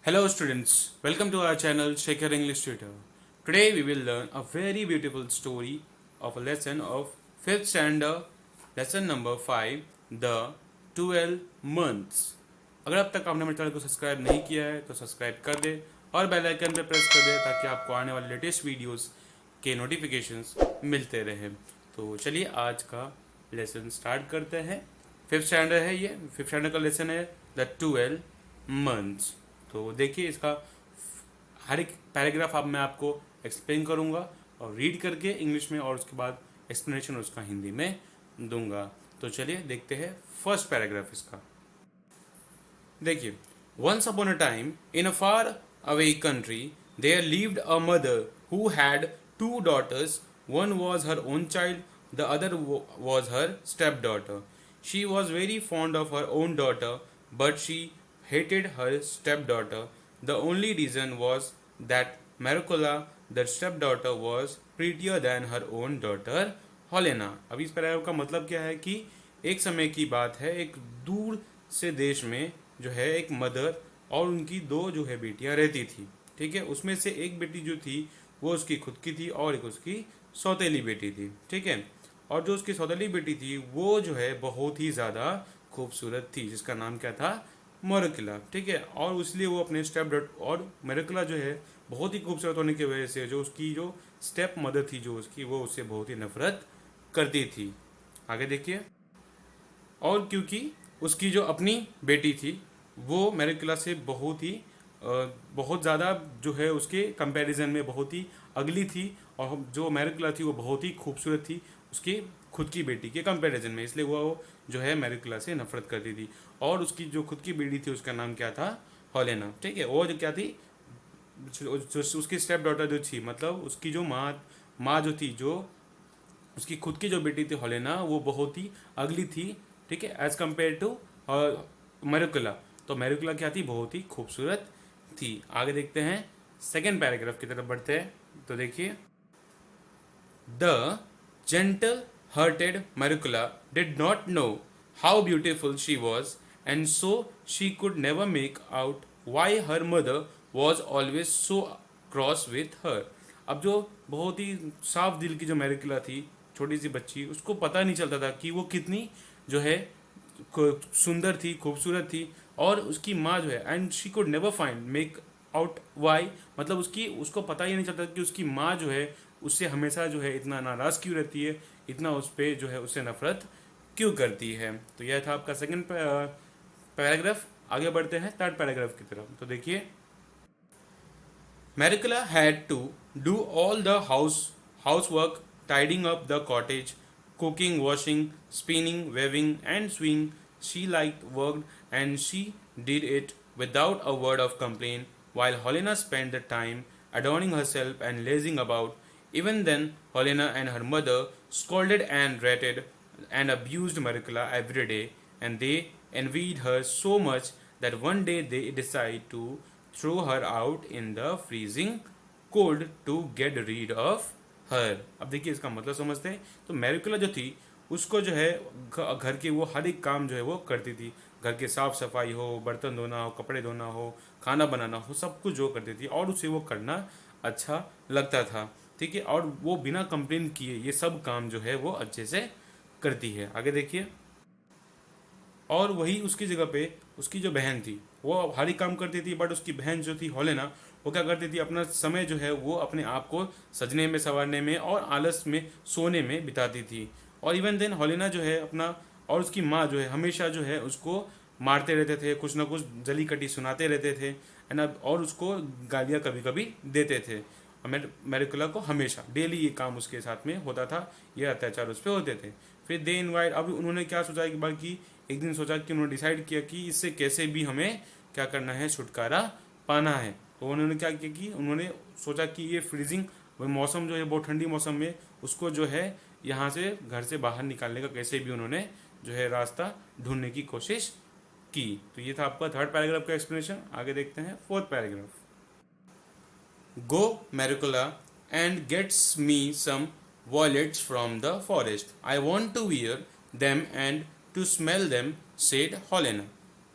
Hello students, welcome to our channel Shaker English Tutor. Today we will learn a very beautiful story of a lesson of 5th standard, lesson number 5, The 12 Months. अगर अब तक आपने मेरे channel को subscribe नहीं किया है तो सब्सक्राइब कर दे और बेल आइकन पर प्रेस कर दे ताकि आपको आने वाले लेटेस्ट वीडियोस के नोटिफिकेशंस मिलते रहें। तो चलिए आज का लेसन स्टार्ट करते हैं। 5th स्टैंडर्ड है, ये 5th स्टैंडर्ड का लेसन है द 12 मंथ्स। तो देखिए इसका हर एक पैराग्राफ अब मैं आपको एक्सप्लेन करूंगा और रीड करके इंग्लिश में और उसके बाद एक्सप्लेनेशन उसका हिंदी में दूंगा। तो चलिए देखते हैं फर्स्ट पैराग्राफ इसका। देखिए, once upon a time in a far away country there lived a mother who had two daughters. One was her own child, the other was her step daughter. She was very fond of her own daughter but she hated her stepdaughter. The only reason was that Maricola, the stepdaughter, was prettier than her own daughter Helena. अब इस paragraph का मतलब क्या है कि एक समय की बात है, एक दूर से देश में जो है एक मदर और उनकी दो जो है बेटियां रहती थी। ठीक है, उसमें से एक बेटी जो थी वो उसकी खुद की थी और एक उसकी सौतेली बेटी थी। ठीक है, और जो उसकी सौतेली बेटी थी वो जो है बहुत ही ज़्यादा खूबसूरत थी, जिसका नाम क्या था, मोरिकला। ठीक है, और इसलिए वो अपने स्टेप डॉटर और मोरिकला जो है बहुत ही खूबसूरत होने की वजह से जो उसकी जो स्टेप मदर थी जो उसकी, वो उससे बहुत ही नफरत करती थी। आगे देखिए, और क्योंकि उसकी जो अपनी बेटी थी वो मोरिकला से बहुत ज़्यादा जो है उसके कंपैरिजन में बहुत ही अगली थी, और जो मोरिकला थी वो बहुत ही खूबसूरत थी उसकी खुद की बेटी के कंपैरिजन में, इसलिए वो जो है मोरिकला से नफरत करती थी। और उसकी जो खुद की बेटी थी उसका नाम क्या था, हेलेना। ठीक है, वो जो क्या थी, जो उसकी स्टेप डॉटर जो थी, मतलब उसकी जो माँ जो थी, जो उसकी खुद की जो बेटी थी हेलेना, वो बहुत ही अगली थी। ठीक है, एज कम्पेयर टू मोरिकला। तो मोरिकला क्या थी, बहुत ही खूबसूरत थी। आगे देखते हैं, सेकेंड पैराग्राफ की तरफ बढ़ते हैं। तो देखिए, the gentle hearted Maricula did not know how beautiful she was, and so she could never make out why her mother was always so cross with her. अब जो बहुत ही साफ दिल की जो मैरिकुला थी, छोटी सी बच्ची, उसको पता नहीं चलता था कि वो कितनी जो है सुंदर थी, खूबसूरत थी। और उसकी माँ जो है, and she could never find make out why, मतलब उसको पता ही नहीं चलता कि उसकी माँ जो है उससे हमेशा जो है इतना नाराज़ क्यों रहती है, इतना उस पर जो है उससे नफरत क्यों करती है। तो यह था आपका सेकंड पैराग्राफ। आगे बढ़ते हैं थर्ड पैराग्राफ की तरफ। तो देखिए, Maricela had to do all the housework, tidying up the cottage, cooking, washing, spinning, weaving, and sewing. She liked work and she did it without a word of complaint, while Helena spent the time adorning herself and lazing about. Even then, Helena and her mother scolded and rated and abused Maricela every day, and they envied her so much that one day they decided to throw her out in the freezing cold to get rid of her. अब देखिए इसका मतलब समझते हैं। तो मैरिकुला जो थी उसको जो है घर के वो हर एक काम जो है वो करती थी। घर के साफ सफाई हो, बर्तन धोना हो, कपड़े धोना हो, खाना बनाना हो, सब कुछ जो करती थी और उसे वो करना अच्छा लगता था। ठीक है, और वो बिना कंप्लेन किए ये सब काम जो है वो अच्छे से करती है। आगे देखिए, और वही उसकी जगह पे उसकी जो बहन थी वो हर एक काम करती थी, बट उसकी बहन जो थी हेलेना, वो क्या करती थी, अपना समय जो है वो अपने आप को सजने में, संवारने में और आलस में, सोने में बिताती थी। और इवन देन हेलेना जो है अपना, और उसकी माँ जो है हमेशा जो है उसको मारते रहते थे, कुछ ना कुछ जली कटी सुनाते रहते थे, है ना, और उसको गालियाँ कभी कभी देते थे। मेरिकुला को हमेशा डेली ये काम उसके साथ में होता था, ये अत्याचार उस पर होते थे। फिर दे इनवाइट, अब उन्होंने क्या सोचा कि बाकी एक दिन सोचा कि उन्होंने डिसाइड किया कि इससे कैसे भी हमें क्या करना है, छुटकारा पाना है। तो उन्होंने क्या किया कि उन्होंने सोचा कि ये फ्रीजिंग मौसम जो है, बहुत ठंडी मौसम में उसको जो है यहाँ से घर से बाहर निकालने का कैसे भी उन्होंने जो है रास्ता ढूंढने की कोशिश की। तो ये था आपका थर्ड पैराग्राफ का एक्सप्लेनेशन। आगे देखते हैं fourth paragraph. Go Marikula and gets me some violets from the forest. I want to wear them and to smell them, said Helena.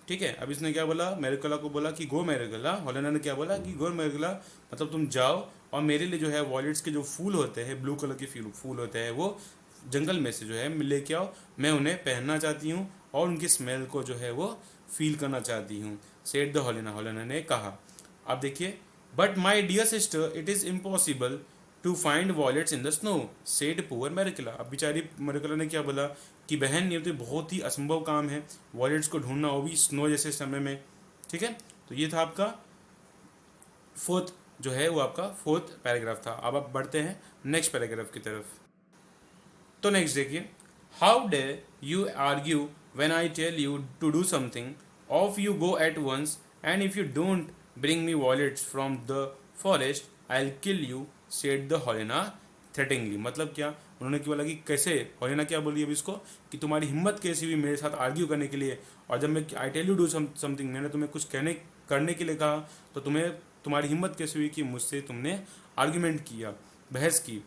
ठीक है। अब इसने क्या बोला, मेरिकला को बोला कि गो मेरिकला, हेलेना ने क्या बोला कि गो मेरिकला, मतलब तुम जाओ और मेरे लिए जो है वॉयलेट्स के जो फूल होते हैं, ब्लू कलर के फूल होते हैं, वो जंगल में से जो है लेके आओ, मैं उन्हें पहनना चाहती हूँ और उनकी स्मेल को जो है वो फील करना चाहती हूँ, सेड द हेलेना, हेलेना ने कहा। अब देखिए, but my dear sister it is impossible to find violets in the snow, said poor Merikla. अब बेचारी मेरिकला ने क्या बोला कि बहन ये तो बहुत ही असंभव काम है, वॉलेट्स को ढूंढना, वो भी स्नो जैसे समय में। ठीक है, तो ये था आपका फोर्थ जो है वो आपका फोर्थ पैराग्राफ था। अब आप बढ़ते हैं नेक्स्ट पैराग्राफ की तरफ। तो नेक्स्ट देखिए, how dare you argue when I tell you to do something, off you go at once, and if you don't bring me violets from the forest I will kill you, said the Helena threateningly. मतलब क्या, उन्होंने क्या बोला कि कैसे, Helena क्या बोली अब इसको कि तुम्हारी हिम्मत कैसी भी मेरे साथ आर्ग्यू करने के लिए, और जब मैं I tell you do something, मैंने तुम्हें कुछ करने के लिए कहा, तो तुम्हारी हिम्मत कैसे हुई कि मुझसे तुमने आर्ग्यूमेंट किया, बहस की।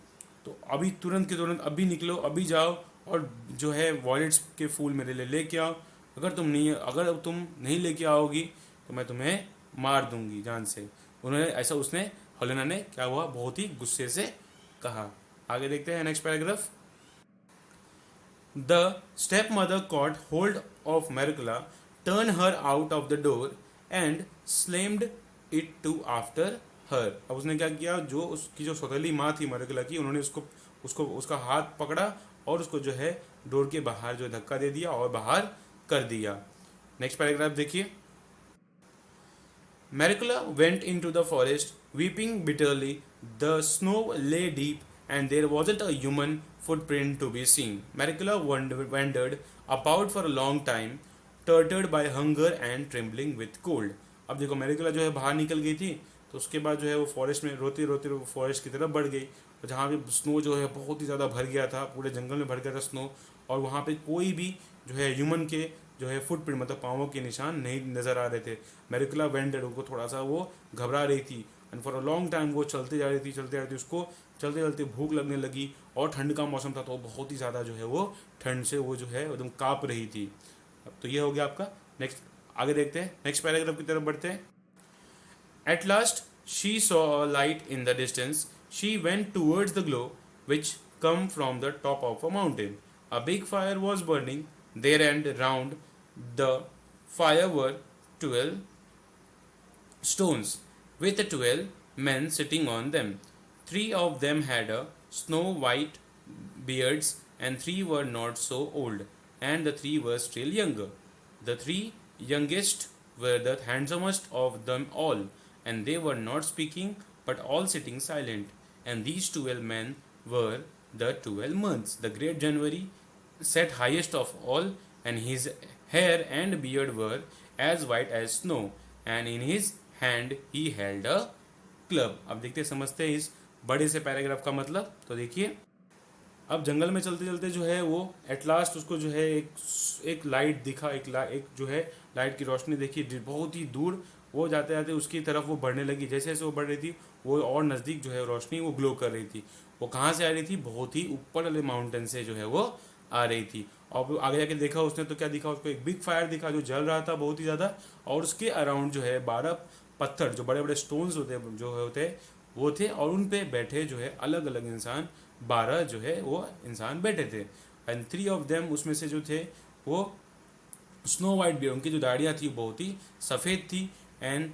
तो अभी तुरंत के तुरंत अभी निकलो, अभी जाओ और जो है वॉलेट्स के फूल मेरे लिए लेके आओ। अगर तुम नहीं लेके आओगी तो मैं तुम्हें मार दूंगी जान से। उन्होंने ऐसा, उसने हेलेना ने क्या हुआ, बहुत ही गुस्से से कहा। आगे देखते हैं next paragraph. The step mother caught hold of Merikla, turn her out of the door and slammed it to after her. अब उसने क्या किया, जो उसकी जो सौतेली माँ थी मेरिकला की, उन्होंने उसको उसको उसका हाथ पकड़ा और उसको जो है डोर के बाहर जो धक्का दे दिया और बाहर कर दिया। नेक्स्ट पैराग्राफ देखिए। Maricula went into the forest, weeping bitterly. The snow lay deep, and there wasn't a human footprint to be seen. Maricula wandered about for a long time, tortured by hunger and trembling with cold. अब देखो, मेरिकला जो है बाहर निकल गई थी, तो उसके बाद जो है वो फॉरेस्ट में रोते रोते फॉरेस्ट की तरफ बढ़ गई, और जहाँ पे स्नो जो है बहुत ही ज़्यादा भर गया था, पूरे जंगल में भर गया था स्नो, और वहाँ पे कोई भी जो है ह्यूमन के जो है फुटप्रिंट, मतलब पाँवों के निशान नहीं नज़र आ रहे थे। मेरिकला वेंडेड, उनको थोड़ा सा वो घबरा रही थी, and for a long time वो चलते जा रही थी। उसको चलते चलते भूख लगने लगी, और ठंड का मौसम था, तो बहुत ही ज़्यादा जो है वो ठंड से वो जो है एकदम काँप रही थी। अब तो ये हो गया आपका। नेक्स्ट आगे देखते हैं, नेक्स्ट पैराग्राफ की तरफ बढ़ते हैं। At last she saw a light in the distance. She went towards the glow which come from the top of a mountain. A big fire was burning there, and round the fire were 12 stones with 12 men sitting on them. 3 of them had a snow white beards, and 3 were not so old, and the 3 were still younger. The 3 youngest were the handsomest of them all, and they were not speaking but all sitting silent. And these 12 men were the 12 months. The great January sat highest of all, and his hair and beard were as white as snow, and in his hand he held a club. अब देखते समझते हैं इस बड़े से paragraph का मतलब। तो देखिए, अब जंगल में चलते चलते जो है वो एट लास्ट उसको जो है एक लाइट दिखा, एक जो है लाइट की रोशनी देखी, बहुत ही दूर। वो जाते जाते उसकी तरफ वो बढ़ने लगी, जैसे जैसे वो बढ़ रही थी वो और नज़दीक जो है रोशनी वो ग्लो कर रही थी। वो कहाँ से आ रही थी, बहुत ही ऊपर वाले माउंटेन से जो है वो आ रही थी। और आगे जाके देखा उसने तो क्या दिखा, उसको एक बिग फायर दिखा जो जल रहा था बहुत ही ज़्यादा, और उसके अराउंड जो है 12 पत्थर, जो बड़े बड़े स्टोन्स होते वो थे, और उन पे बैठे जो है अलग अलग इंसान, 12 जो है वो इंसान बैठे थे। एंड 3 ऑफ देम, उसमें से जो थे वो स्नो वाइट बियर्ड, उनकी जो दाढ़ियाँ थी बहुत ही सफ़ेद थी। And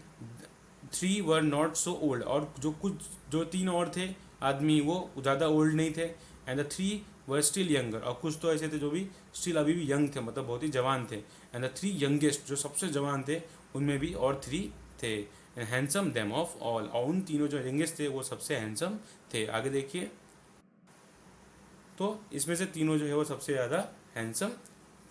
3 were not so old, और जो 3 और थे आदमी वो ज़्यादा ओल्ड नहीं थे। And the 3 were still younger, और कुछ तो ऐसे थे जो भी स्टिल अभी भी यंग थे, मतलब बहुत ही जवान थे। एंड द 3 यंगेस्ट, जो सबसे जवान थे उनमें भी और 3 थे। And handsome them of all, और उन तीनों जो यंगेस्ट थे वो सबसे हैंडसम थे। आगे देखिए, तो इसमें से तीनों जो है वो सबसे ज़्यादा हैंडसम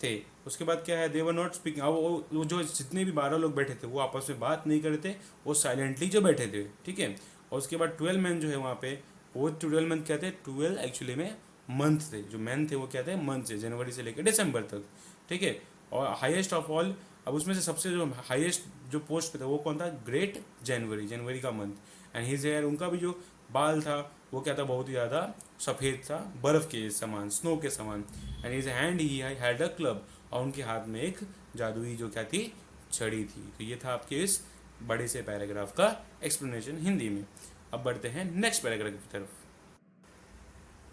थे। उसके बाद क्या है, दे वर नॉट स्पीकिंग, अब वो जो जितने भी 12 लोग बैठे थे वो आपस में बात नहीं करते, वो साइलेंटली जो बैठे थे, ठीक है। और उसके बाद 12 मैन जो है वहाँ पे, वो 12 मैन क्या थे, 12 एक्चुअली में मंथ थे, जो मैन थे वो क्या थे, मंथ से, जनवरी से लेकर दिसंबर तक, ठीक है। और हाईएस्ट ऑफ ऑल, अब उसमें से सबसे जो हाईएस्ट जो पोस्ट पे था वो कौन था, ग्रेट जनवरी, जनवरी का मंथ। एंड हिज हेयर, उनका भी जो बाल था वो क्या था, बहुत ही ज़्यादा सफ़ेद था, बर्फ़ के समान, स्नो के समान। And his hand he had a club, और उनके हाथ में एक जादुई जो क्या थी, चढ़ी थी। तो ये था आपके इस बड़े से पैराग्राफ का एक्सप्लेनेशन हिंदी में। अब बढ़ते हैं नेक्स्ट पैराग्राफ की तरफ।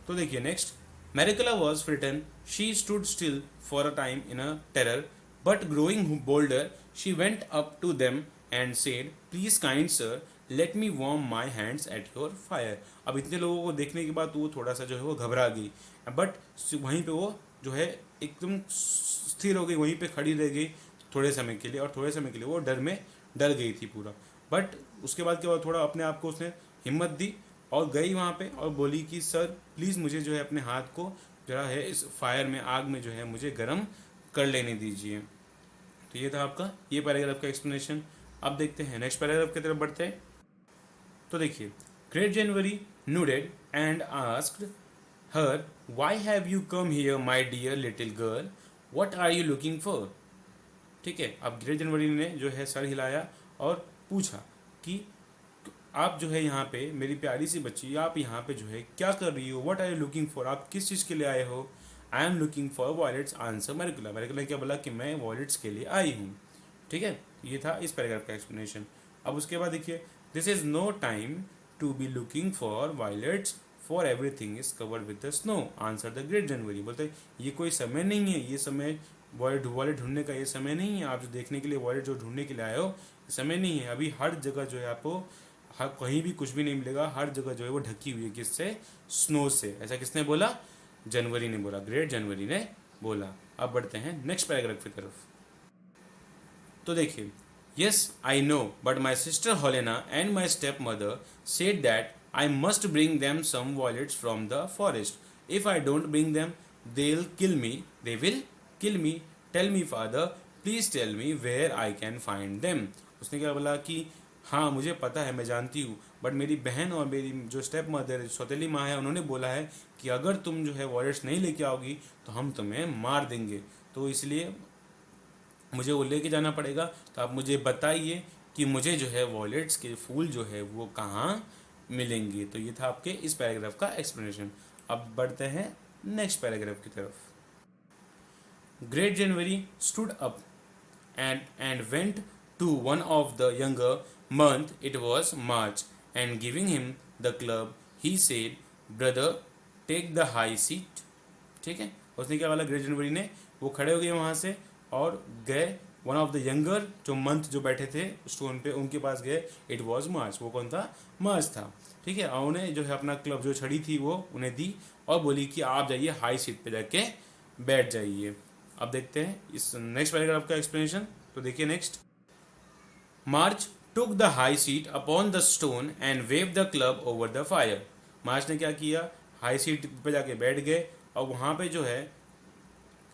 तो देखिए next, Maricela was frightened. She stood still for a time in a terror, but growing bolder, she went up to them and said, "Please, kind sir, let me warm my hands at your fire." अब इतने लोगों को देखने के बाद वो थोड़ा सा जो है वो घबरा गई, बट वहीं पे वो जो है एकदम स्थिर हो गई, वहीं पे खड़ी रह गई थोड़े समय के लिए, और थोड़े समय के लिए वो डर में डर गई थी पूरा। बट उसके बाद क्या हुआ, थोड़ा अपने आप को उसने हिम्मत दी और गई वहाँ पे और बोली कि सर प्लीज़ मुझे जो है अपने हाथ को जरा है इस फायर में, आग में जो है मुझे गर्म कर लेने दीजिए। तो ये था आपका ये पैराग्राफ का एक्सप्लेनेशन। अब देखते हैं नेक्स्ट पैराग्राफ की तरफ बढ़ते हैं। तो देखिए, great January nodded and asked her, why have you come here my dear little girl, what are you looking for. ठीक है, अब ग्रेट जनवरी ने जो है सर हिलाया और पूछा कि आप जो है यहाँ पे मेरी प्यारी सी बच्ची, आप यहाँ पे जो है क्या कर रही हो, what are you looking for, आप किस चीज़ के लिए आए हो। I am looking for violets, answer Marikula. Marikula क्या बोला कि मैं वॉयलेट्स के लिए आई हूँ। ठीक है, ये था इस पैराग्राफ का एक्सप्लेनेशन। अब उसके बाद देखिए, this is no time to be looking for violets, for everything is covered with the snow, answer the great January. बोलते ये कोई समय नहीं है, ये समय वॉलेट ढूंढने का ये समय नहीं है, आप जो देखने के लिए वॉलेट जो ढूंढने के लिए आए हो समय नहीं है। अभी हर जगह जो है आपको कहीं भी कुछ भी नहीं मिलेगा, हर जगह जो है वो ढकी हुई है, किससे, स्नो से। ऐसा किसने बोला, जनवरी ने बोला, ग्रेट जनवरी ने बोला। अब बढ़ते हैं नेक्स्ट पैराग्राफ की तरफ। तो देखिए, yes I know but my sister Holena and my step mother said that I must bring them some violets from the forest, if I don't bring them they will kill me, tell me father, please tell me where I can find them. उसने क्या बोला कि हाँ मुझे पता है, मैं जानती हूँ, बट मेरी बहन और मेरी जो स्टेप मदर सौतेली माँ है उन्होंने बोला है कि अगर तुम जो है वॉलेट्स नहीं लेके आओगी तो हम तुम्हें मार देंगे, तो इसलिए मुझे वो लेके जाना पड़ेगा। तो आप मुझे बताइए कि मुझे जो है वॉलेट्स के फूल जो है वो कहाँ मिलेंगे। तो ये था आपके इस पैराग्राफ का एक्सप्लेनेशन। अब बढ़ते हैं नेक्स्ट पैराग्राफ की तरफ। Great January stood up and went to one of the younger month, it was March, and giving him the club he said, brother take the high seat। ठीक है, उसने क्या बोला, ग्रेट जनवरी ने, वो खड़े हो गए वहाँ से और गए वन ऑफ द यंगर जो मंथ जो बैठे थे स्टोन पे उनके पास गए। इट वाज मार्च, वो कौन था, मार्च था। ठीक है, और उन्हें जो है अपना क्लब जो छड़ी थी वो उन्हें दी और बोली कि आप जाइए हाई सीट पे जाके बैठ जाइए। अब देखते हैं इस नेक्स्ट पैराग्राफ का एक्सप्लेनेशन। तो देखिए next, March took the high seat upon the stone and wave the club over the fire. March ने क्या किया, हाई सीट पे जाके बैठ गए और वहाँ पे जो है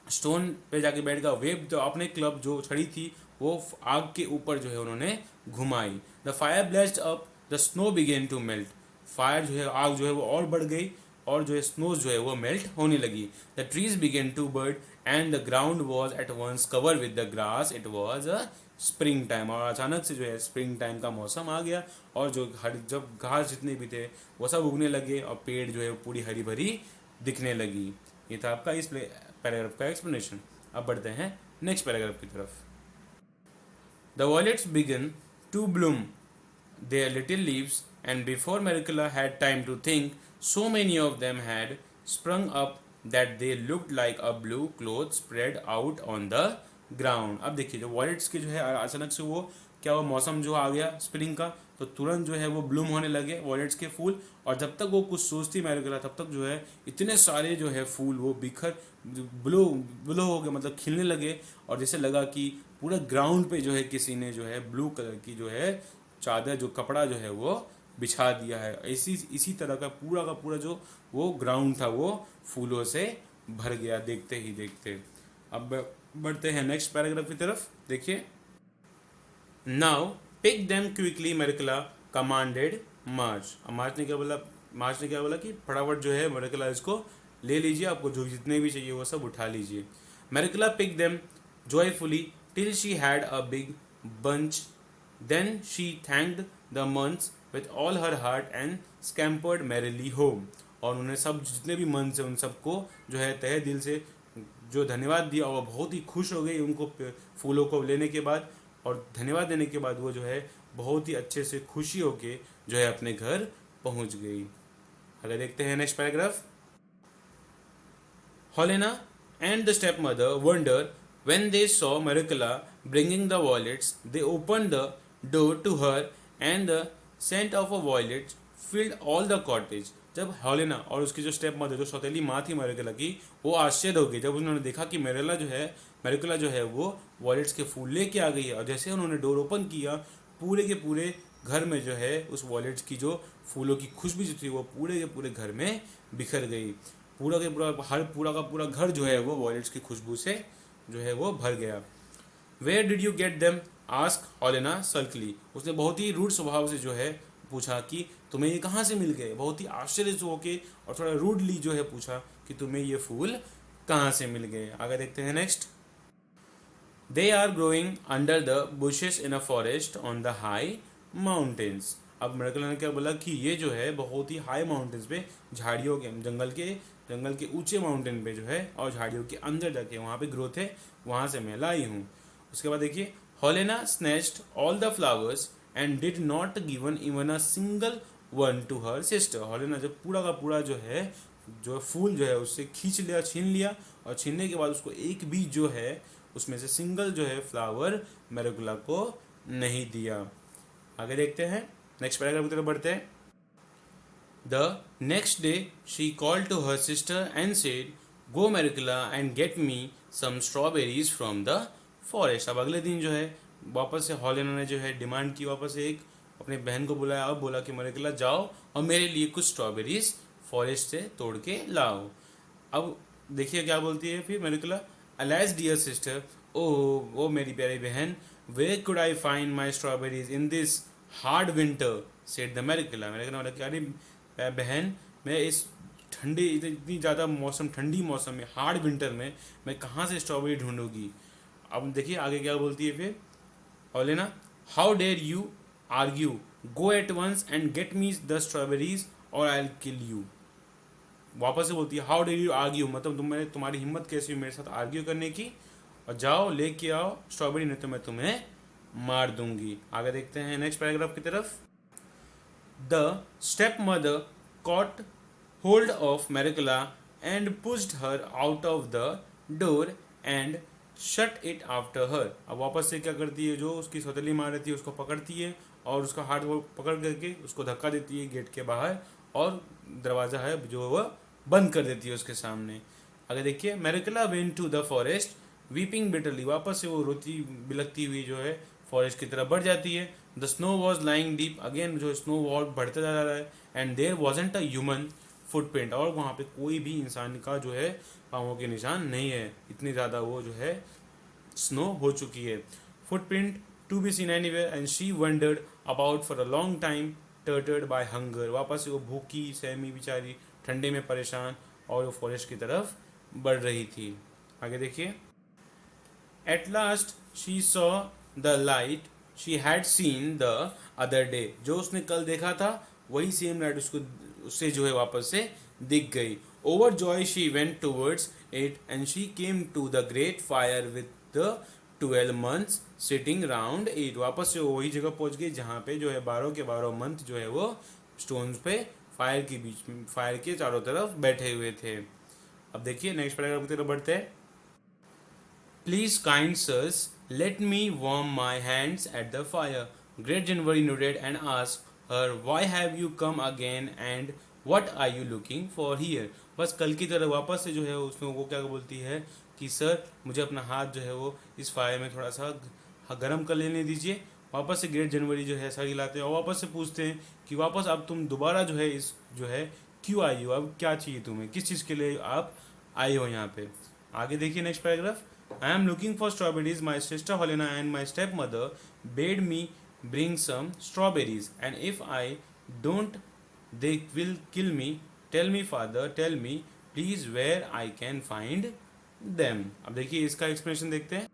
स्टोन पे जाके बैठ गया, वेव जो अपने क्लब जो छड़ी थी वो आग के ऊपर जो है उन्होंने घुमाई। The fire blazed up, the snow began to melt. Fire जो है, आग जो है वो और बढ़ गई और जो है स्नोज जो है वो मेल्ट होने लगी। The trees began to bud and the ground was at once cover with the grass, it was a spring time. और अचानक से जो है स्प्रिंग टाइम का मौसम आ गया और जो जब घास जितने भी थे वो सब उगने लगे और पेड़ जो है पूरी हरी भरी दिखने लगी। ये था आपका इस पैराग्राफ का एक्सप्लेनेशन। अब बढ़ते हैं नेक्स्ट पैराग्राफ की तरफ। The violets began to bloom their little leaves, and before Maricela had time to think, so many of them had sprung up that they looked like a blue cloth spread out on the ground। अब देखिए जो wallets के जो है अचानक से वो क्या हुआ, मौसम जो आ गया स्प्रिंग का, तो तुरंत जो है वो ब्लूम होने लगे वॉलेट्स के फूल। और जब तक वो कुछ सोचती मैरिकोला तब तक जो है इतने सारे जो है फूल वो बिखर ब्लू ब्लू हो गए, मतलब खिलने लगे। और जैसे लगा कि पूरा ग्राउंड पे जो है किसी ने जो है ब्लू कलर की जो है चादर जो कपड़ा जो है वो बिछा दिया है। इसी तरह का पूरा जो वो ग्राउंड था वो फूलों से भर गया देखते ही देखते। अब बढ़ते हैं नेक्स्ट पैराग्राफ की तरफ। देखिए, now pick them quickly Marikola commanded March. अब मार्च ने क्या बोला कि फटाफट जो है मैरिकोला इसको ले लीजिए, आपको जो जितने भी चाहिए वो सब उठा लीजिए। Marikola pick them joyfully till she had a big bunch. Then she thanked the months with all her heart and scampered merrily home। और उन्होंने सब जितने भी मन से उन सबको जो है तहे दिल से जो धन्यवाद दिया और बहुत ही खुश हो गई उनको फूलों को लेने के बाद। और धन्यवाद देने के बाद वो जो है बहुत ही अच्छे से खुशी होके जो है अपने घर पहुंच गई। अगर देखते हैं next paragraph. Helena and the stepmother wonder when they saw Maricela bringing the violets. They opened the door to her and the scent of a violet filled all the cottage. जब हेलेना और उसकी जो step mother, जो सौतेली माँ थी मेरिकला की, वो आश्चर्य हो गई जब उन्होंने देखा कि मेरिकला जो है वो वॉयलेट्स के फूल लेके आ गई है। और जैसे उन्होंने डोर ओपन किया, पूरे के पूरे घर में जो है उस वॉयलेट्स की जो फूलों की खुशबू जो थी वो पूरे के पूरे घर में बिखर गई। पूरा के पूरा का पूरा घर जो है वो वॉयलेट्स की खुशबू से जो है वो भर गया। Where did you get them, ask Helena sulkily. उसने बहुत ही रूड स्वभाव से जो है पूछा कि तुम्हें ये कहाँ से मिल गए। बहुत ही आश्चर्य से होके और थोड़ा रूडली जो है पूछा कि तुम्हें ये फूल कहाँ से मिल गए। आगे देखते हैं next. They are growing under the bushes in a forest on the high mountains. अब मेरिकला ने क्या बोला कि ये जो है बहुत ही हाई माउंटेन्स पे, झाड़ियों के जंगल के ऊंचे माउंटेन पे जो है और झाड़ियों के अंदर जाके वहाँ पे ग्रोथ है, वहाँ से मैं लाई हूँ। उसके बाद देखिए, Helena snatched all the flowers and did not given even a single one to her sister. Helena जब पूरा का पूरा जो है जो फूल जो है उससे खींच लिया, छीन लिया, और छीनने के बाद उसको एक भी जो है उसमें से सिंगल जो है फ्लावर मेरिकला को नहीं दिया। आगे देखते हैं, नेक्स्ट पैराग्राफ की तरफ बढ़ते हैं। The next day she called to her sister and said, "Go Maricela and get me some strawberries from the forest." अब अगले दिन जो है वापस से हेलेना ने जो है डिमांड की, वापस से एक अपनी बहन को बुलाया और बोला कि मेरिकला जाओ और मेरे लिए कुछ स्ट्रॉबेरीज फॉरेस्ट से तोड़ के लाओ। अब देखिए क्या बोलती है फिर मेरिकला। अलाइज डियर सिस्टर, ओ मेरी प्यारी बहन, where could I find my strawberries in this hard winter, said the Merikla. Merikla बोला कि अरे बहन, मैं इस इतनी ज़्यादा ठंडी मौसम में, हार्ड विंटर में मैं कहाँ से स्ट्रॉबेरी ढूंढूंगी। अब देखिए आगे क्या बोलती है फिर Helena. How dare you argue, go at once and get me the strawberries or I will kill you. वापस से बोलती है हाउ डेयर यू आर्ग्यू, मतलब तुम्हारी हिम्मत कैसी हुई मेरे साथ आर्ग्यू करने की, और जाओ लेके आओ स्ट्रॉबेरी, नहीं तो मैं तुम्हें मार दूंगी। आगे देखते हैं नेक्स्ट पैराग्राफ की तरफ। The stepmother caught hold of Maricela and pushed her out of the door and shut it after her. अब वापस से क्या करती है, जो उसकी सौतेली माँ रहती है उसको पकड़ती है और उसका हाथ वो पकड़ करके उसको धक्का देती है गेट के बाहर, और दरवाज़ा है जो वह बंद कर देती है उसके सामने। अगर देखिए, Merikla went to the forest weeping bitterly. वापस से वो रोती बिलखती हुई जो है फॉरेस्ट की तरफ बढ़ जाती है। The snow was lying deep, again जो स्नो वॉल बढ़ता जा रहा है, and there wasn't a human footprint, और वहाँ पे कोई भी इंसान का जो है पाँवों के निशान नहीं है, इतनी ज़्यादा वो जो है स्नो हो चुकी है। Footprint to be seen anywhere and she wandered about for a long time, tortured by hunger. वापस से वो भूखी सहमी बेचारी, ठंडे में परेशान, और वो फॉरेस्ट की तरफ बढ़ रही थी। आगे देखिए। At last she saw the light she had seen the other day. जो उसने कल देखा था वही सेम लाइट उससे जो है वापस से दिख गई। Over joy she went towards it and she came to the great fire with the 12 months sitting round it. वापस से वही जगह पहुंच गई जहाँ पे जो है 12 के 12 मंथ जो है वो स्टोन्स पे फायर के बीच में, फायर के चारों तरफ बैठे हुए थे। अब देखिए नेक्स्ट पैराग्राफ की तरफ बढ़ते हैं। Please, kind sirs, let me warm my hands at the fire. Great January nodded and asked her, why have you come again and what are you looking for here? बस कल की तरह वापस से जो है उसमें वो क्या बोलती है कि सर मुझे अपना हाथ जो है वो इस फायर में थोड़ा सा गर्म कर लेने दीजिए। वापस से ग्रेट जनवरी जो है सर हिलाते हैं और वापस से पूछते हैं कि वापस अब तुम दोबारा जो है इस जो है क्यों आई हो, अब क्या चाहिए तुम्हें, किस चीज़ के लिए आप आई हो यहाँ पे। आगे देखिए next paragraph. I am looking for strawberries. My sister Helena and my stepmother bade me bring some strawberries, and if I don't, they will kill me. Tell me, father, tell me, please, where I can find them. अब देखिए इसका explanation देखते हैं।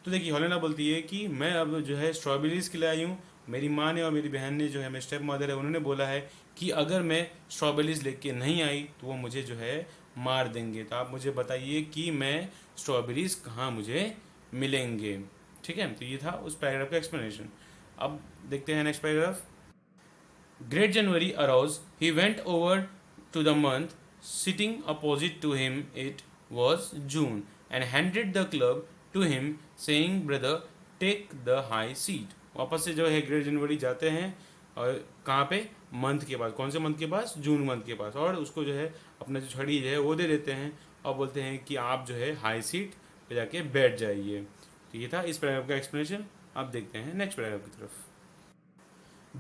तो देखिए Helena बोलती है कि मैं अब जो है स्ट्रॉबेरीज के लिए आई हूँ। मेरी माँ ने और मेरी बहन ने जो है, मेरी स्टेप मदर है, उन्होंने बोला है कि अगर मैं स्ट्रॉबेरीज लेके नहीं आई तो वो मुझे जो है मार देंगे। तो आप मुझे बताइए कि मैं स्ट्रॉबेरीज कहाँ मुझे मिलेंगे। ठीक है, तो ये था उस पैराग्राफ का एक्सप्लेनेशन। अब देखते हैं next paragraph. Great January arose. He went over to the month. Sitting opposite to him, it was June, and handed the club to him, saying, "Brother, take the high seat." वापस से जो है great जनवरी जाते हैं और कहाँ पे, month के पास। कौन से मंथ के पास? जून मंथ के पास। और उसको जो है अपना जो छड़ी जो है वो दे देते हैं और बोलते हैं कि आप जो है हाई सीट पे जाके बैठ जाइए। तो ये था इस पैराग्राफ का एक्सप्लेनेशन। अब देखते हैं नेक्स्ट पैराग्राफ की तरफ।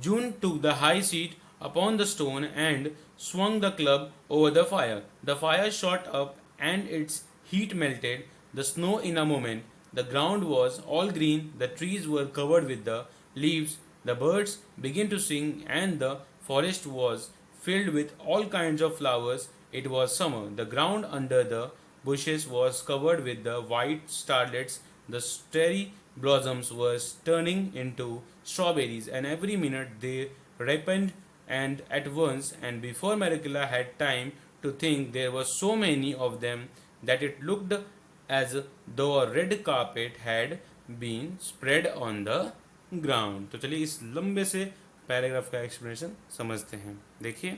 June took the high seat upon the stone and swung the club over the fire. The fire shot up and its heat melted the snow in a moment. The ground was all green, the trees were covered with the leaves, the birds began to sing, and the forest was filled with all kinds of flowers. It was summer. The ground under the bushes was covered with the white starlets. The starry blossoms were turning into strawberries, and every minute they ripened and at once. And before Maricela had time to think, there were so many of them that it looked as though a red carpet had been spread on the ground. तो चलिए इस लंबे से paragraph का explanation समझते हैं। देखिए,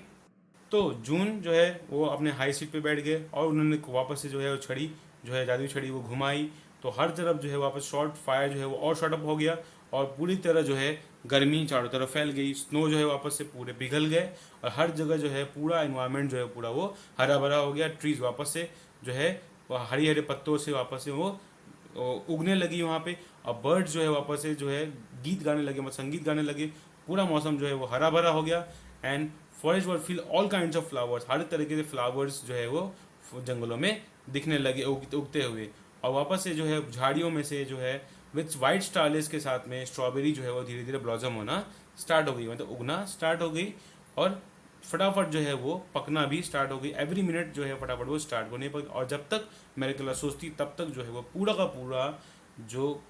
तो जून जो है वो अपने हाई सीट पे बैठ गए और उन्होंने वापस से जो है वो छड़ी जो है जादुई छड़ी वो घुमाई, तो हर तरफ जो है वापस शॉर्ट फायर जो है वो और शॉर्ट अप हो गया और पूरी तरह जो है गर्मी चारों तरफ फैल गई। स्नो जो है वापस से पूरे पिघल गए और हर जगह जो है पूरा इन्वायरमेंट जो है पूरा वो हरा भरा हो गया। ट्रीज वापस से जो है वो हरी हरे पत्तों से वापस से वो उगने लगी वहाँ पे, और बर्ड्स जो है वापस से जो है गीत गाने लगे, मतलब संगीत गाने लगे। पूरा मौसम जो है वो हरा भरा हो गया। And forest were fill all kinds of flowers, हर तरीके से फ्लावर्स जो है वो जंगलों में दिखने लगे उगते हुए। और वापस से जो है झाड़ियों में से जो है विथ वाइट स्टारलेस के साथ में स्ट्रॉबेरी जो है वो धीरे धीरे ब्लॉसम होना स्टार्ट हो गई, मतलब उगना स्टार्ट हो गई और फटाफट जो है वो पकना भी स्टार्ट हो गई। एवरी मिनट जो है फटाफट वो स्टार्ट होने पर, और जब तक मेरिकला सोचती तब तक जो है वो पूरा का पूरा जो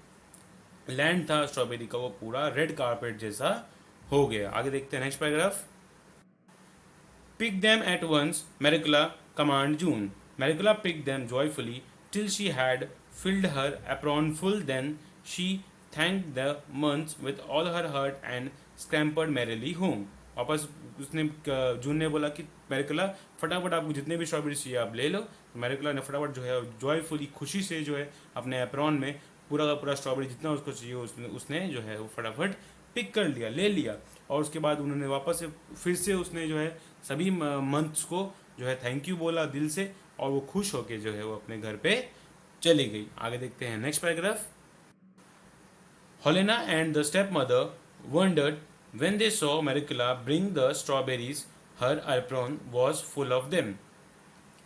लैंड था स्ट्रॉबेरी का वो पूरा रेड कारपेट जैसा हो गया। आगे देखते हैं next paragraph. Pick them at once, Maricela commanded June. Maricela picked them joyfully till she had filled her apron full. Then she thanked the months with all her heart and scampered merrily home. वापस उसने जून ने बोला कि मैरिकला फटाफट आपको जितने भी strawberry चाहिए आप ले लो। तो मैरिकला ने फटाफट जो है जॉयफुली खुशी से जो है अपने एप्रॉन में पूरा का पूरा स्ट्रॉबेरी जितना उसको चाहिए उसने जो है वो फटाफट पिक कर लिया, ले लिया। और उसके बाद उन्होंने वापस से फिर से उसने जो है सभी मंथ्स को जो है थैंक यू बोला दिल से, और वो खुश होके जो है वो अपने घर पे चली गई। आगे देखते हैं next paragraph. Helena and the stepmother wondered when they saw Maricela bring the strawberries. Her apron was full of them.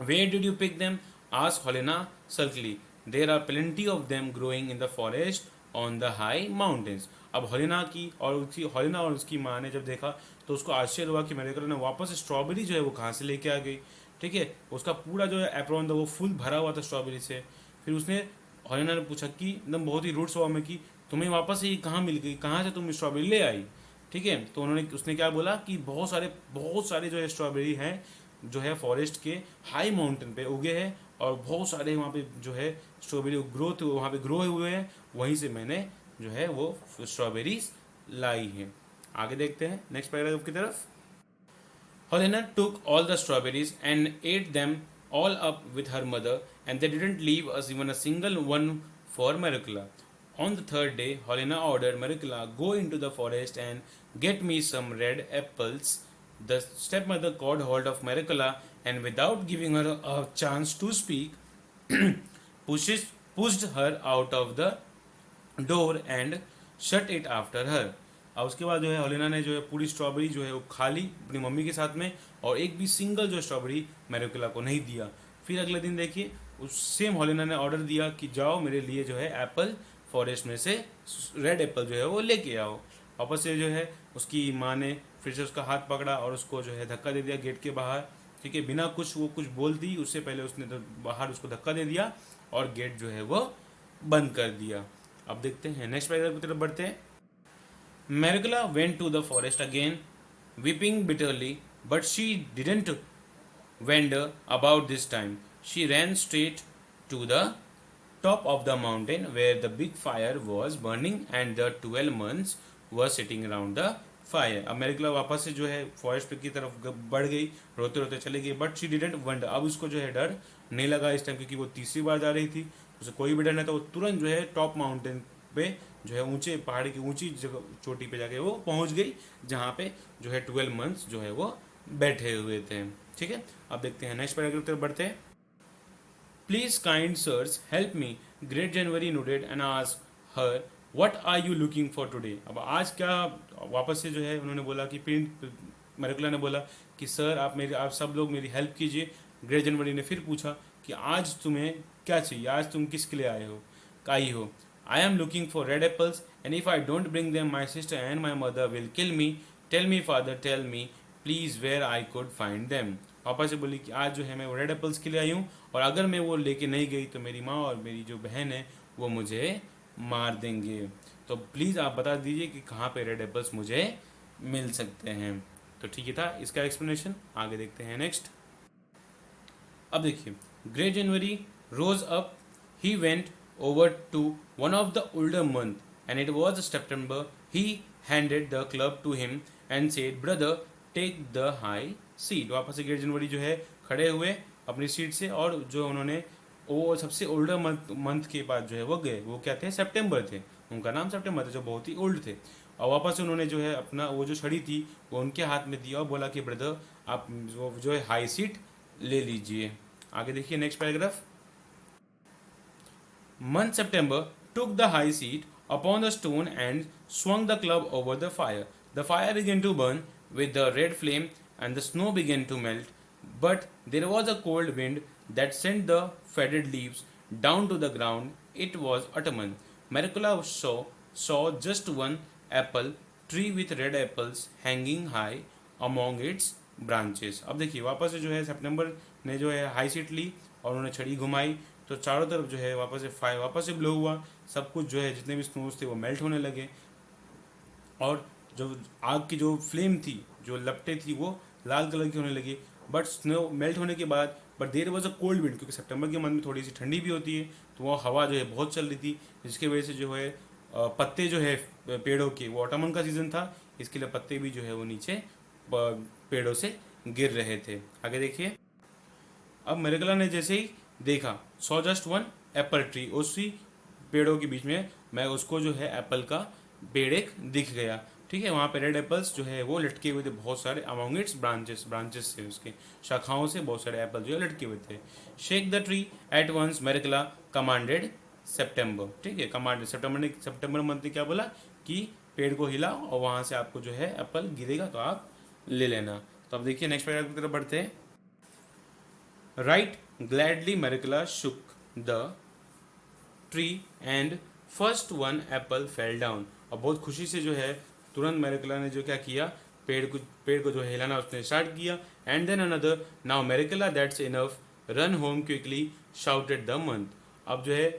Where did you pick them? Asked Helena sulkily. There are plenty of them growing in the forest on the high mountains. अब Helena और उसकी माँ ने जब देखा तो उसको आश्चर्य हुआ कि मेरिकला ने वापस स्ट्रॉबेरी जो है वो कहाँ से लेके आ गई। ठीक है, उसका पूरा जो है एप्रॉन था वो फुल भरा हुआ था स्ट्रॉबेरी से। फिर उसने हेलेना ने पूछा कि एकदम बहुत ही रूड स्वभाव में कि तुम्हें वापस ये कहाँ मिल गई, कहाँ से तुम स्ट्रॉबेरी ले आई। ठीक है, तो उसने क्या बोला कि बहुत सारे जो है स्ट्रॉबेरी हैं जो है फॉरेस्ट के हाई माउंटेन पे उगे हैं और बहुत सारे वहाँ पे जो है स्ट्रॉबेरी ग्रोथ वहाँ पे ग्रो हुए हैं, वहीं से मैंने जो है वो स्ट्रॉबेरीज लाई हैं। आगे देखते हैं नेक्स्ट पैराग्राफ की तरफ। Helena took all the strawberries and ate them all up with her mother, and they didn't leave us even a single one for Maricela. On the third day, Helena ordered Maricela, "Go into the forest and get me some red apples." The stepmother caught hold of Maricela and, without giving her a chance to speak, pushed her out of the door and shut it after her. और उसके बाद जो है Helena ने जो है पूरी strawberry जो है वो खा ली अपनी मम्मी के साथ में, और एक भी सिंगल जो स्ट्रॉबेरी मैरिकला को नहीं दिया। फिर अगले दिन देखिए उस सेम हेलेना ने ऑर्डर दिया कि जाओ मेरे लिए जो है एप्पल फॉरेस्ट में से रेड एप्पल जो है वो लेके आओ। वापस से जो है उसकी माँ ने फिर से उसका हाथ पकड़ा और उसको जो है धक्का दे दिया गेट के बाहर। ठीक है, बिना कुछ बोलती उससे पहले उसने तो बाहर उसको धक्का दे दिया और गेट जो है वो बंद कर दिया। अब देखते हैं नेक्स्ट पैराग्राफ की तरफ बढ़ते हैं। Maricela went to the forest again, weeping bitterly, but she didn't wander about this time. She ran straight to the top of the mountain where the big fire was burning and the 12 months were sitting around the fire. अब मेरिकला वापस से जो है forest की तरफ बढ़ गई, रोते रोते चली गई, बट शी डिडंट वंडर। अब उसको जो है डर नहीं लगा इस टाइम, क्योंकि वो तीसरी बार जा रही थी, उसे कोई भी डर नहीं था। वो तुरंत जो है टॉप माउंटेन पे जो है ऊंचे पहाड़ी की ऊंची जगह चोटी पे जाके वो पहुंच गई, जहाँ पे जो है 12 मंथ्स जो है वो बैठे हुए थे। ठीक है, अब देखते हैं नेक्स्ट पैराग्राफ की तरफ बढ़ते हैं। Please kind sirs help me, great January nodded and ask her what are you looking for today. अब आज क्या, वापस से जो है उन्होंने बोला कि मेरिकला ने बोला कि सर आप सब लोग मेरी हेल्प कीजिए। ग्रेट जनवरी ने फिर पूछा कि आज तुम्हें क्या चाहिए, आज तुम किसके लिए आई हो। I am looking for red apples and if I don't bring them my sister and my mother will kill me. Tell me father, tell me please where I could find them. पापा से बोली कि आज जो है मैं वो red apples के लिए आई हूँ, और अगर मैं वो लेके नहीं गई तो मेरी माँ और मेरी जो बहन है वो मुझे मार देंगे। तो प्लीज़ आप बता दीजिए कि कहाँ पे रेड एप्पल्स मुझे मिल सकते हैं। तो ठीक ही था इसका एक्सप्लेनेशन। आगे देखते हैं नेक्स्ट। अब देखिए, great January rose up, he went over to one of the older month and it was September. He handed the club to him and said, brother, take the high seat. वापस से great जनवरी जो है खड़े हुए अपनी seat से, और जो उन्होंने वो सबसे ओल्डर मंथ के बाद जो है वो गए, वो क्या थे, सितंबर थे, उनका नाम सितंबर था, जो बहुत ही ओल्ड थे। और वापस उन्होंने जो है अपना वो जो छड़ी थी वो उनके हाथ में दिया और बोला कि ब्रदर आप जो है हाई सीट ले लीजिए। आगे देखिए next paragraph. Month September took the high seat upon the stone and swung the club over the fire. The fire began to burn with the red flame and the snow began to melt, but there was a cold wind that sent the faded leaves down to the ground. It was autumn. Maricula saw just one apple tree with red apples hanging high among its branches. अब देखिए वापस से जो है सितंबर ने जो है high seat ली और उन्होंने छड़ी घुमाई, तो चारों तरफ जो है वापस से ब्लो हुआ, सब कुछ जो है जितने भी स्नोज थे वो मेल्ट होने लगे, और जो आग की जो फ्लेम थी, जो लपटें थी, वो लाल कलर की होने लगी। बट स्नो मेल्ट होने के बाद but there was a cold wind, क्योंकि सितंबर के मंथ में थोड़ी सी ठंडी भी होती है, तो वो हवा जो है बहुत चल रही थी, जिसकी वजह से जो है पत्ते जो है पेड़ों के, वो ऑटमन का सीजन था, इसके लिए पत्ते भी जो है वो नीचे पेड़ों से गिर रहे थे। आगे देखिए। अब मेरिकला ने जैसे ही देखा, saw just one Apple tree, उसी पेड़ों के बीच में मैं उसको जो है एप्पल का पेड़ एक दिख गया। ठीक है, वहाँ पे रेड एप्पल्स जो है वो लटके हुए थे बहुत सारे, अमॉन्ग इट्स ब्रांचेस से, उसके शाखाओं से बहुत सारे एप्पल जो है लटके हुए थे। Shake the tree at once Merikla commanded September. ठीक है, कमांडेड सितंबर मंथ ने क्या बोला कि पेड़ को हिला और वहाँ से आपको जो है एप्पल गिरेगा तो आप ले लेना। तो अब देखिए नेक्स्ट पैराग्राफ की तरफ बढ़ते हैं। Right gladly Maricela shook the tree and first one apple fell down. और बहुत खुशी से जो है तुरंत मेरिकला ने जो क्या किया, पेड़ को जो है हिलाना उसने स्टार्ट किया। And then another, now Merikla that's enough, run home quickly shouted the month. अब जो है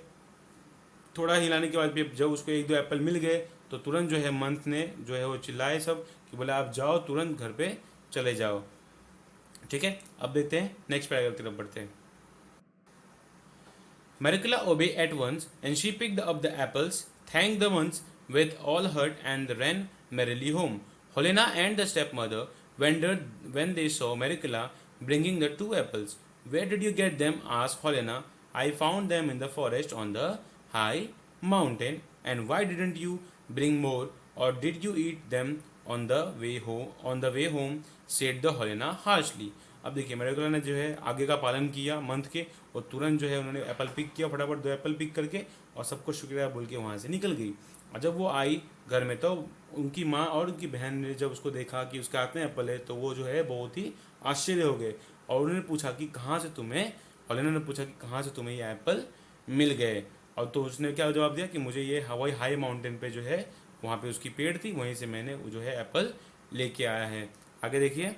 थोड़ा हिलाने के बाद भी जब उसको एक दो एप्पल मिल गए तो तुरंत जो है मंथ ने जो है वो चिल्लाए सब कि बोले आप जाओ, तुरंत घर पे चले जाओ। ठीक है, अब देखते हैं नेक्स्ट पैराग्राफ की तरफ बढ़ते हैं। Maricela obeyed at once and she picked up the apples, thanked the months with all heart and ran merrily home. Helena and the stepmother wondered when they saw Maricela bringing the two apples. Where did you get them? Asked Helena. I found them in the forest on the high mountain. And why didn't you bring more, or did you eat them on the way home? Said the Helena harshly. अब देखिए मेरिकला ने जो है आगे का पालन किया month के, और तुरंत जो है उन्होंने एप्पल पिक किया, फटाफट 2 एप्पल पिक करके और सबको शुक्रिया बोल के वहाँ से निकल गई। और जब वो आई घर में तो उनकी माँ और उनकी बहन ने जब उसको देखा कि उसके हाथ में एप्पल है तो वो जो है बहुत ही आश्चर्य हो गए, और उन्होंने पूछा कि कहाँ से तुम्हें, हेलेना ने पूछा कि कहाँ से तुम्हें ये एप्पल मिल गए। और तो उसने क्या जवाब दिया कि मुझे ये हवाई हाई माउंटेन पे जो है वहाँ पे उसकी पेड़ थी, वहीं से मैंने जो है एप्पल लेके आया है। आगे देखिए।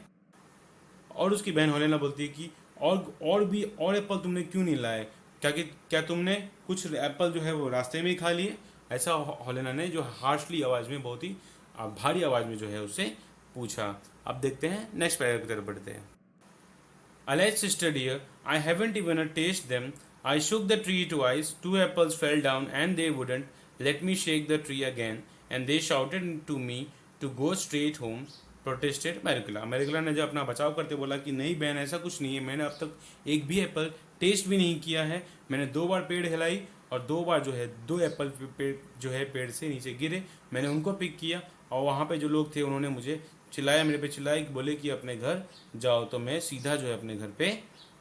और उसकी बहन हेलेना बोलती है कि और एप्पल तुमने क्यों नहीं लाए, क्या तुमने कुछ एप्पल जो है वो रास्ते में ही खा लिए? ऐसा हेलेना ने जो हार्शली आवाज़ में, बहुत ही भारी आवाज़ में जो है उससे पूछा। अब देखते हैं नेक्स्ट पैराग्राफ की तरफ बढ़ते हैं। Alleged sister dear, I haven't even a taste them. I shook the tree twice, 2 apples fell down and they wouldn't let me shake the tree again and they shouted to me to go straight home, protested Maricula. Maricula ने जो अपना बचाव करते बोला कि नहीं बहन ऐसा कुछ नहीं है, मैंने अब तक एक भी एप्पल टेस्ट भी नहीं किया है, मैंने 2 बार पेड़ हिलाई और 2 बार जो है 2 एप्पल पेड़ जो है पेड़ से नीचे गिरे, मैंने उनको पिक किया और वहाँ पे जो लोग थे उन्होंने मुझे चिल्लाया, मेरे पे चिल्लाए, बोले कि अपने घर जाओ, तो मैं सीधा जो है अपने घर पे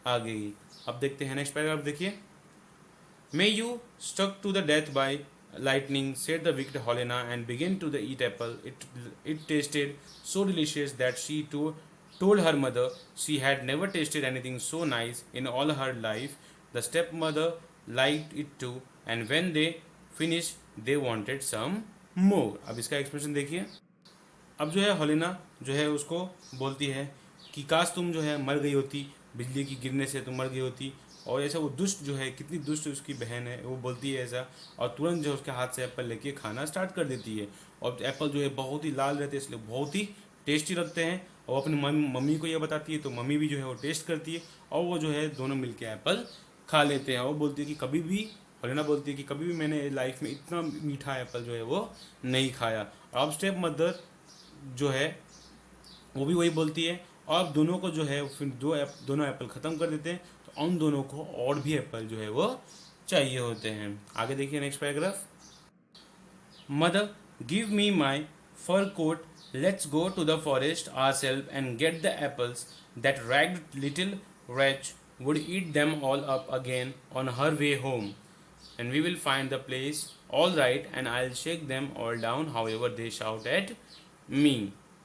आ गई। अब देखते हैं नेक्स्ट पैराग्राफ, देखिए। May you struck to the death by lightning, said the wicked Helena, and began to the eat apple. It tasted so delicious that she told her mother she had never tasted anything so nice in all her life. The stepmother liked it too, and when they finished, they wanted some more. अब इसका expression देखिए। अब जो है Helena जो है उसको बोलती है कि काश तुम जो है मर गई होती, बिजली की गिरने से तुम मर गई होती। और ऐसा वो दुष्ट जो है, कितनी दुष्ट उसकी बहन है, वो बोलती है ऐसा, और तुरंत जो उसके हाथ से एप्पल लेके खाना स्टार्ट कर देती है। और एप्पल जो है बहुत ही लाल रहते हैं, इसलिए बहुत ही टेस्टी लगते हैं। और अपनी मम्मी को ये बताती है, तो मम्मी भी जो है वो टेस्ट करती है और वो जो है दोनों मिलके एप्पल खा लेते हैं। और बोलती है कि कभी भी, हेलेना बोलती है कि कभी भी मैंने लाइफ में इतना मीठा एप्पल जो है वो नहीं खाया। अब स्टेप मदर जो है वो भी वही बोलती है, और अब दोनों को जो है फिर दोनों एप्पल ख़त्म कर देते हैं, तो उन दोनों को और भी एप्पल जो है वो चाहिए होते हैं। आगे देखिए next paragraph. Mother give me my fur coat, let's go to the forest ourselves and get the apples. That ragged little wretch would eat them all up again on her way home, and we will find the place all right and I'll shake them all down however they shout at me.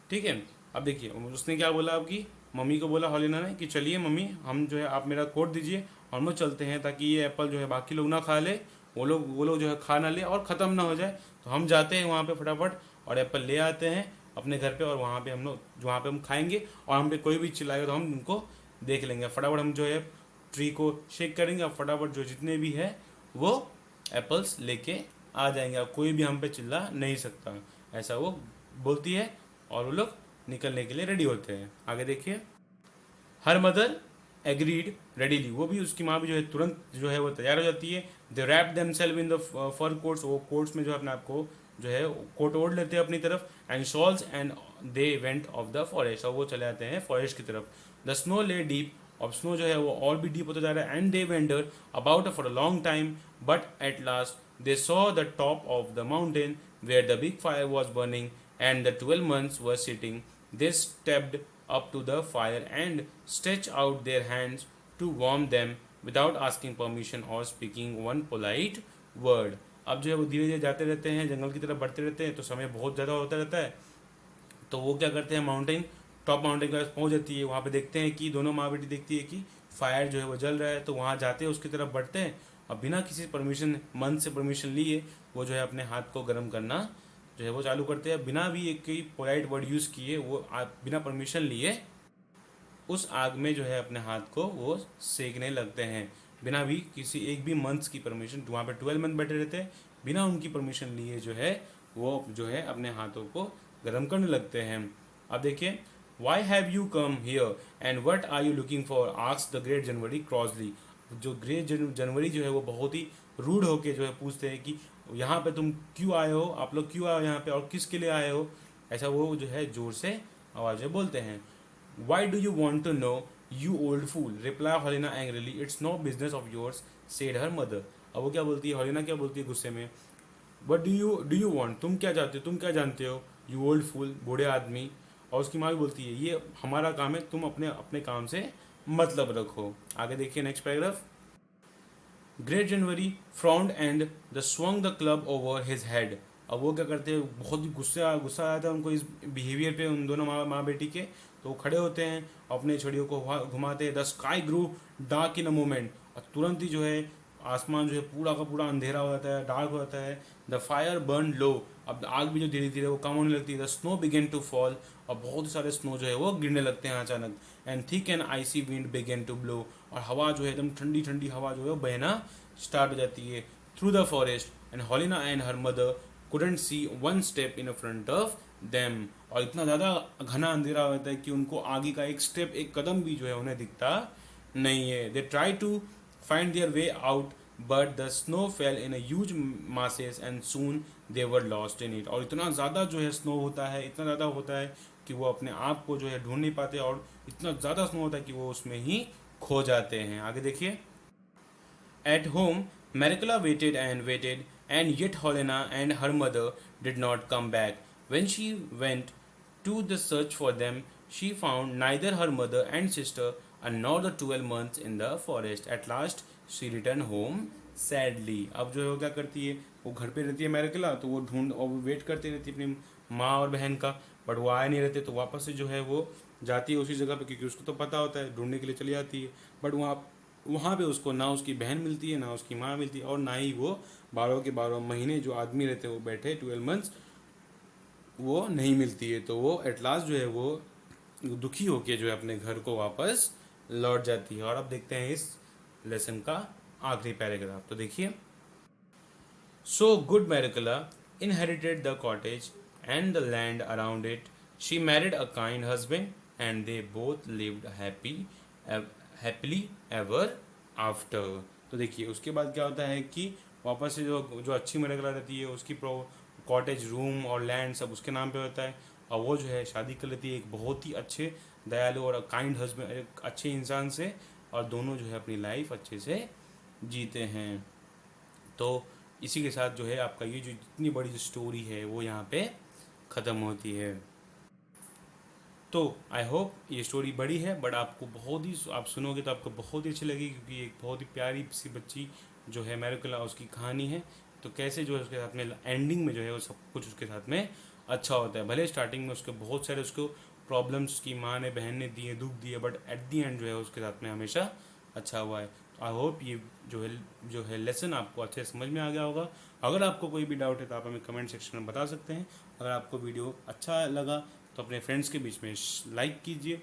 ठीक है। अब देखिए उसने क्या बोला, आपकी mummy को बोला हेलेना ने कि चलिए मम्मी, हम जो है आप मेरा कोट दीजिए और हम लोग चलते हैं, ताकि ये एप्पल जो है बाकी लोग ना खा ले, वो लोग जो है खा ना ले और ख़त्म ना हो जाए। तो हम जाते हैं वहाँ पे फटाफट और एप्पल ले आते हैं अपने घर पे, और वहाँ पे हम खाएंगे, और हम पे कोई भी चिल्लाएगा तो हम उनको देख लेंगे। फटाफट हम जो है ट्री को शेक करेंगे और फटाफट जो जितने भी है वो एप्पल्स लेके आ जाएंगे, अब कोई भी हम पे चिल्ला नहीं सकता, ऐसा वो बोलती है। और वो लोग निकलने के लिए रेडी होते हैं। आगे देखिए। हर मदर एग्रीड रेडीली, वो भी, उसकी माँ भी जो है तुरंत जो है वो तैयार हो जाती है। They wrap themselves in the fur coats, वो कोट्स में जो है अपने आप को जो है कोट ओढ़ लेते हैं अपनी तरफ, and shawls, and they went of the forest, और वो चले जाते हैं फॉरेस्ट की तरफ। द स्नो ले डीप, अब स्नो जो है वो और भी डीप होता जा रहा है, and they wandered about for a long time, but at last they saw the top of the mountain where the big fire was burning and the 12 months were sitting. They stepped up to the fire and stretched out their hands to warm them without asking permission or speaking one polite word. अब जो है वो धीरे धीरे जाते रहते हैं, जंगल की तरफ बढ़ते रहते हैं, तो समय बहुत ज़्यादा होता रहता है। तो वो क्या करते हैं, टॉप माउंटेन के पास पहुँच जाती है। वहाँ पे देखते हैं कि दोनों माँ बेटी देखती है कि फायर जो है वो जल रहा है, तो वहाँ जाते हैं, उसकी तरफ बढ़ते हैं, और बिना किसी परमिशन, मन से परमिशन लिए वो जो है अपने हाथ को गर्म करना जो है वो चालू करते हैं, बिना भी एक कोई पोलाइट वर्ड यूज़ किए, वो बिना परमिशन लिए उस आग में जो है अपने हाथ को वो सेकने लगते हैं, बिना भी किसी एक भी मंथ्स की परमिशन। वहाँ पे 12 मंथ बैठे रहते हैं, बिना उनकी परमिशन लिए जो है वो जो है अपने हाथों को गर्म करने लगते हैं। अब देखिए। Why have you come here and what are you looking for, asked the great January crossly. जो ग्रेट जनवरी जो है वो बहुत ही रूड होके जो है पूछते हैं कि यहाँ पे तुम क्यों आए हो, आप लोग क्यों आए हो यहाँ पे, और किसके लिए आए हो, ऐसा वो जो है जोर से आवाज़ में बोलते हैं। Why do you want to know you old fool, replied Helena angrily, it's no business of yours, said her mother. अब वो क्या बोलती है, हेलेना क्या बोलती है गुस्से में, वट डू यू वॉन्ट, तुम क्या चाहते हो, तुम क्या जानते हो, यू ओल्ड फूल, बूढ़े आदमी। और उसकी माँ भी बोलती है ये हमारा काम है, तुम अपने अपने काम से मतलब रखो। आगे देखिए next paragraph. Great January frowned and the swung the club over his head. अब वो क्या करते हैं, बहुत ही गुस्सा आया था उनको इस बिहेवियर पे, उन दोनों माँ बेटी के। तो वो खड़े होते हैं, अपने छड़ियों को घुमाते हैं। The sky grew dark in a moment, और तुरंत ही जो है आसमान जो है पूरा का पूरा अंधेरा हो जाता है, डार्क हो जाता है। द फायर बर्न लो, अब आग भी जो धीरे धीरे वो कम होने लगती है। The snow began to fall, और बहुत सारे स्नो जो है वो गिरने लगते हैं अचानक। And thick and icy wind began to blow, और हवा जो है एकदम ठंडी ठंडी हवा जो है बहना स्टार्ट हो जाती है through the forest. And Helena and her mother couldn't see one step in front of them, और इतना ज़्यादा घना अंधेरा होता है कि उनको आगे का एक स्टेप, एक कदम भी जो है उन्हें दिखता नहीं है। They try to find their way out, but the snow fell in a huge masses and soon they were lost in it. और इतना ज़्यादा जो है स्नो होता है, इतना ज़्यादा होता है कि वो अपने आप को जो है ढूंढ नहीं पाते, और इतना ज़्यादा स्नो होता है कि वो उसमें ही खो जाते हैं. आगे देखिए. At home, Maricela waited and waited, and yet Helena and her mother did not come back. When she went to the search for them, she found neither her mother and sister, and nor the 12 months in the forest. At last, she returned home sadly. अब जो है वो क्या करती है, वो घर पे रहती है मैरिकला, तो वो ढूंढ और वेट करती रहती है अपनी माँ और बहन का, बट वो आए नहीं रहते, तो वापस से जो है वो जाती है उसी जगह पे, क्योंकि उसको तो पता होता है, ढूंढने के लिए चली जाती है. बट वहाँ पे उसको ना उसकी बहन मिलती है, ना उसकी माँ मिलती है, और ना ही वो 12 के 12 महीने जो आदमी रहते हैं वो बैठे 12 मंथ्स, वो नहीं मिलती है. तो वो एट लास्ट जो है वो दुखी होके जो है अपने घर को वापस लौट जाती है. और अब देखते हैं इस लेसन का आखिरी पैराग्राफ. तो देखिए. So good Marikla inherited the cottage and the land around it. She married a kind husband and they both lived happily ever after. तो देखिए उसके बाद क्या होता है कि वापस से जो अच्छी मैरिकला रहती है उसकी कॉटेज, रूम और लैंड सब उसके नाम पे होता है, और वो जो है शादी कर लेती है एक बहुत ही अच्छे, दयालु और काइंड हस्बैंड, एक अच्छे इंसान से, और दोनों जो है अपनी लाइफ अच्छे से जीते हैं. तो इसी के साथ जो है आपका ये जो इतनी बड़ी जो स्टोरी है वो यहाँ पे ख़त्म होती है. तो आई होप ये स्टोरी बड़ी है, बट आपको बहुत ही, आप सुनोगे तो आपको बहुत ही अच्छी लगेगी, क्योंकि एक बहुत ही प्यारी सी बच्ची जो है मैरिकला, उसकी कहानी है. तो कैसे जो है उसके साथ में एंडिंग में जो है वो सब कुछ उसके साथ में अच्छा होता है. भले स्टार्टिंग में उसके बहुत सारे उसको प्रॉब्लम्स की माँ ने, बहन ने दिए, दुख दिए, बट एट दी एंड जो है उसके साथ में हमेशा अच्छा हुआ है. आई होप ये जो है लेसन आपको अच्छे समझ में आ गया होगा. अगर आपको कोई भी डाउट है तो आप हमें कमेंट सेक्शन में बता सकते हैं. अगर आपको वीडियो अच्छा लगा तो अपने फ्रेंड्स के बीच में लाइक कीजिए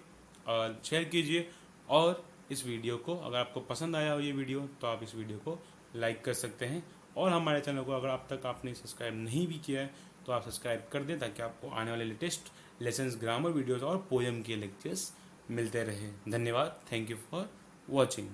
और शेयर कीजिए. और इस वीडियो को, अगर आपको पसंद आया हो ये वीडियो, तो आप इस वीडियो को लाइक कर सकते हैं. और हमारे चैनल को अगर अब तक आपने सब्सक्राइब नहीं भी किया है तो आप सब्सक्राइब कर दें, ताकि आपको आने वाले लेटेस्ट लेसन्स, ग्रामर वीडियोज़ और पोएम के लेक्चर्स मिलते रहे. धन्यवाद. Thank you for watching.